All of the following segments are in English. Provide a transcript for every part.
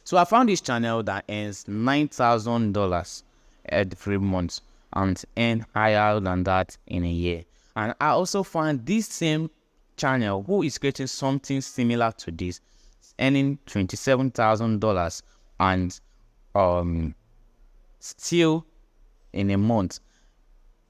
So I found this channel that earns $9,000 every month and earn higher than that in a year. And I also found this same channel who is creating something similar to this, earning $27,000 and still in a month.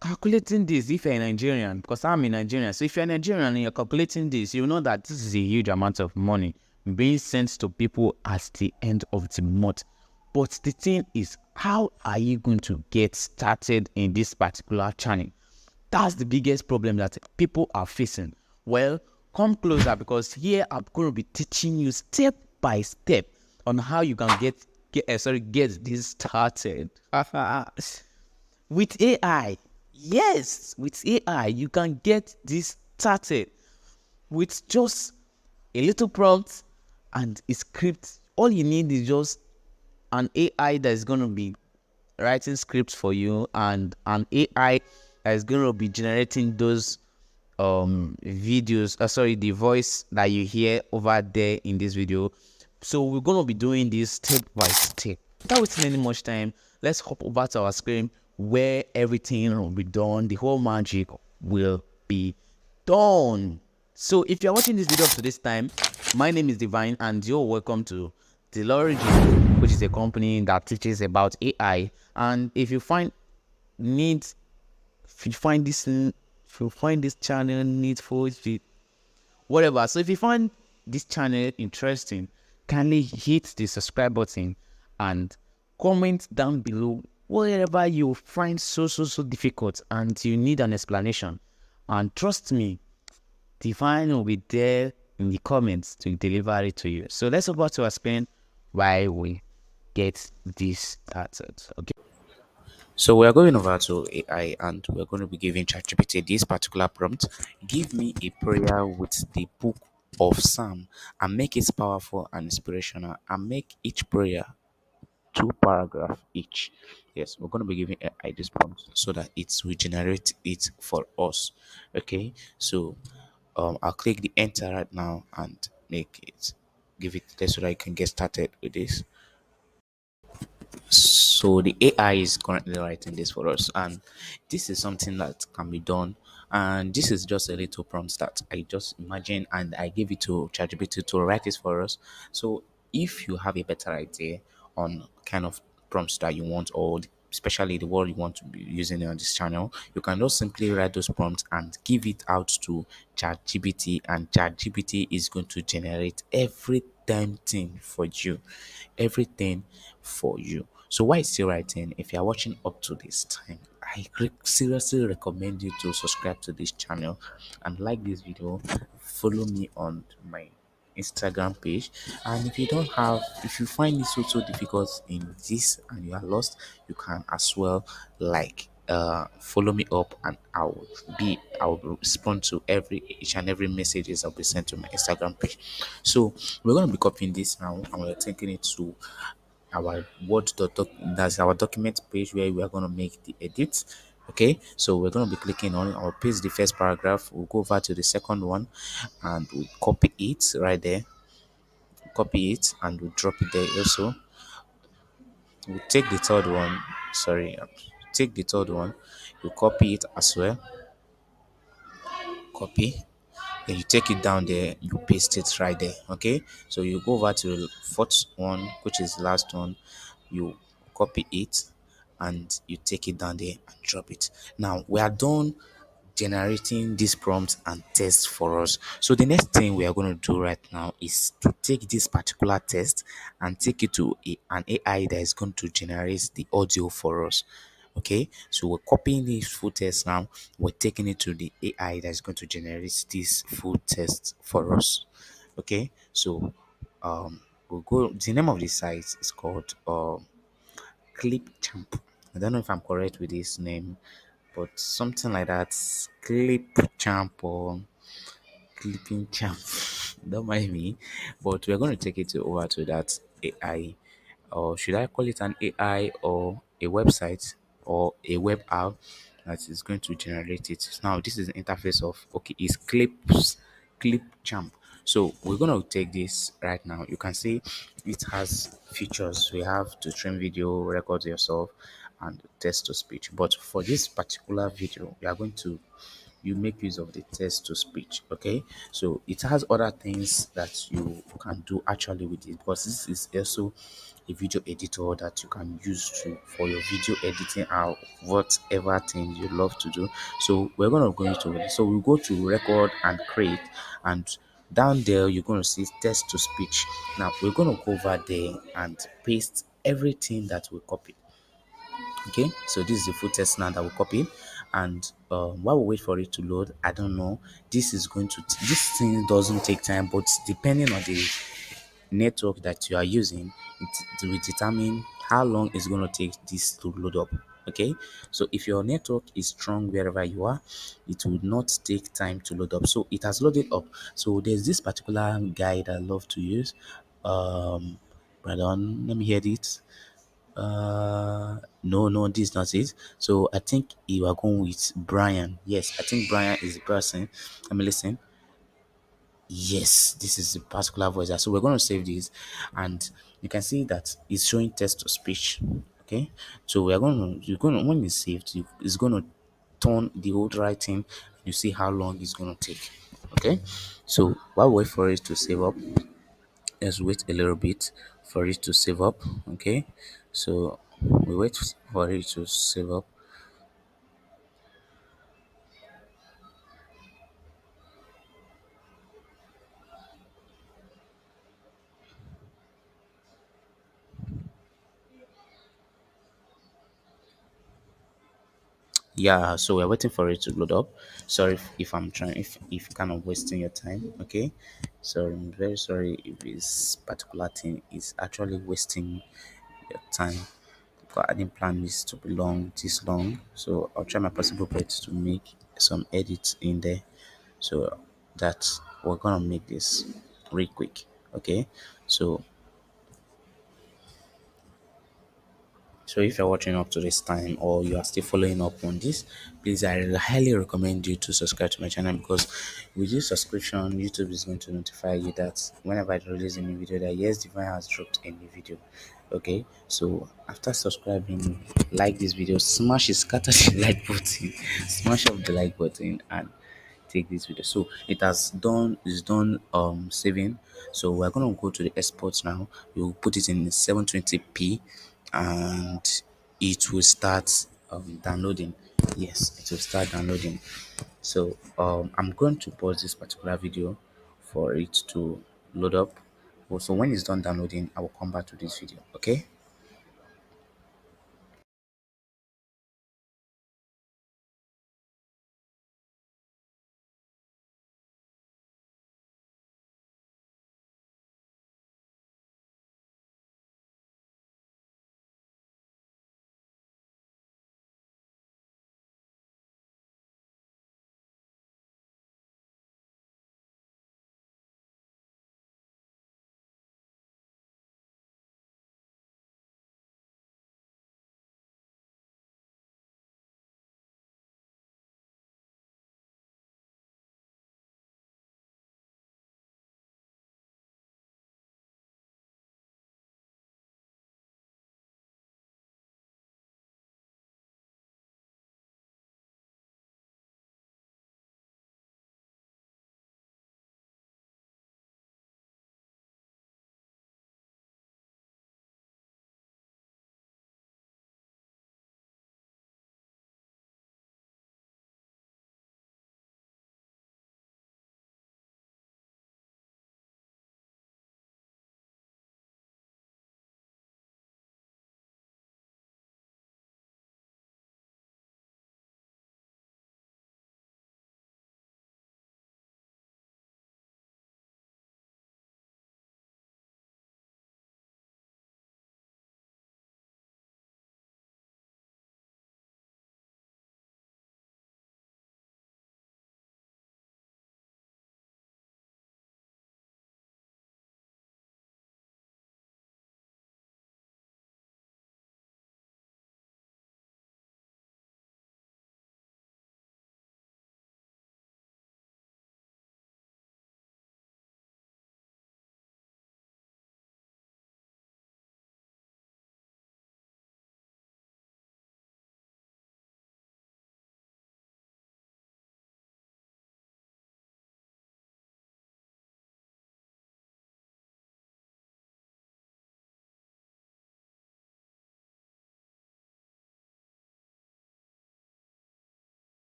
Calculating this, if you're a Nigerian, because I'm a Nigerian, so if you're a Nigerian and you're calculating this, you know that this is a huge amount of money being sent to people at the end of the month. But the thing is, how are you going to get started in this particular channel? That's the biggest problem that people are facing. Well, come closer, because here I'm going to be teaching you step by step on how you can get this started. With AI. Yes, with AI, you can get this started with just a little prompt and a script. All you need is just an AI that is going to be writing scripts for you, and an AI that is going to be generating those videos, the voice that you hear over there in this video. So we're going to be doing this step by step. Without wasting any much time, let's hop over to our screen where everything will be done. The whole magic will be done. So if you're watching this video up to this time, my name is Divine and you're welcome to Glorifies, which is a company that teaches about AI. And if you find if you find this channel needful, whatever. So if you find this channel interesting, kindly hit the subscribe button and comment down below whatever you find so difficult and you need an explanation. And trust me, Divine will be there in the comments to deliver it to you. So let's about to explain why we get this started. Okay. So we are going over to AI and we're going to be giving ChatGPT this particular prompt. Give me a prayer with the book of Psalm and make it powerful and inspirational, and make each prayer two paragraph each. Yes, we're going to be giving AI this prompt so that it will generate it for us. Okay, so I'll click the enter right now and make it give it there so that I can get started with this. So the AI is currently writing this for us, and this is something that can be done. And this is just a little prompt that I just imagine and I give it to ChatGPT to write this for us. So if you have a better idea on kind of prompts that you want, or especially the word you want to be using on this channel, you can just simply write those prompts and give it out to ChatGPT, and ChatGPT is going to generate every damn thing for you, everything for you. So why is still writing? If you are watching up to this time, I seriously recommend you to subscribe to this channel and like this video. Follow me on my Instagram page. And if you find it so difficult in this and you are lost, you can as well follow me up, and I will respond to each and every messages I'll be sent to my Instagram page. So we're going to be copying this now and we're taking it to our that's our document page where we are going to make the edits. Okay, so we're going to be clicking on it. I'll paste the first paragraph, we'll go over to the second one and we copy it right there, copy it and we drop it there also. We'll take the third one, take the third one, you copy it as well, copy, then you take it down there, you paste it right there. Okay, so you go over to the fourth one, which is the last one, you copy it and you take it down there and drop it. Now we are done generating this prompt and test for us. So the next thing we are going to do right now is to take this particular test and take it to an AI that is going to generate the audio for us. Okay, so we're copying this full test now, we're taking it to the AI that's going to generate this full test for us. Okay, so we'll go, the name of the site is called Clipchamp. I don't know if I'm correct with this name, but something like that. Clipchamp or Clipping Champ. Don't mind me, but we're going to take it over to that AI, or should I call it an AI or a website or a web app that is going to generate it. Now this is the interface of, okay, it's Clipchamp. So we're gonna take this right now. You can see it has features. We have to trim video, record yourself, and text to speech. But for this particular video, we are going to you make use of the text to speech. Okay, so it has other things that you can do actually with it, because this is also a video editor that you can use to for your video editing or whatever things you love to do. So we're gonna go into it. So we go to record and create, and down there you're going to see text to speech. Now we're going to go over there and paste everything that we copy. Okay, so this is the full text now that we copy, and while we wait for it to load, I don't know, this is going to this thing doesn't take time, but depending on the network that you are using, it will determine how long it's going to take this to load up. Okay, so if your network is strong wherever you are, it will not take time to load up. So it has loaded up. So there's this particular guide I love to use. Pardon, let me hear it. No, this is not it. So I think you are going with Brian. Yes, I think Brian is the person. Let me listen. Yes, this is the particular voice. So we're going to save this, and you can see that it's showing text to speech. Okay, so we are going to you're going to when it's saved, it's going to turn the old writing. You see how long it's going to take. Okay, so while we wait for it to save up, let's wait a little bit for it to save up. Okay, so we wait for it to save up. Yeah, so we're waiting for it to load up. Sorry if I'm trying if kind of wasting your time. Okay, so I'm very sorry if this particular thing is actually wasting your time, because I didn't plan this to be long this long. So I'll try my possible best to make some edits in there, so that we're gonna make this real quick. Okay, so so if you're watching up to this time, or you are still following up on this, please, I highly recommend you to subscribe to my channel, because with this subscription, YouTube is going to notify you that whenever I release a new video, that yes, Divine has dropped a new video. Okay, so after subscribing, like this video, smash it, scatter the like button, smash up the like button, and take this video. So it has done, is done saving. So we're gonna go to the exports now. We'll put it in 720p, and it will start downloading. Yes, it will start downloading. So I'm going to pause this particular video for it to load up. Also, when it's done downloading, I will come back to this video. Okay.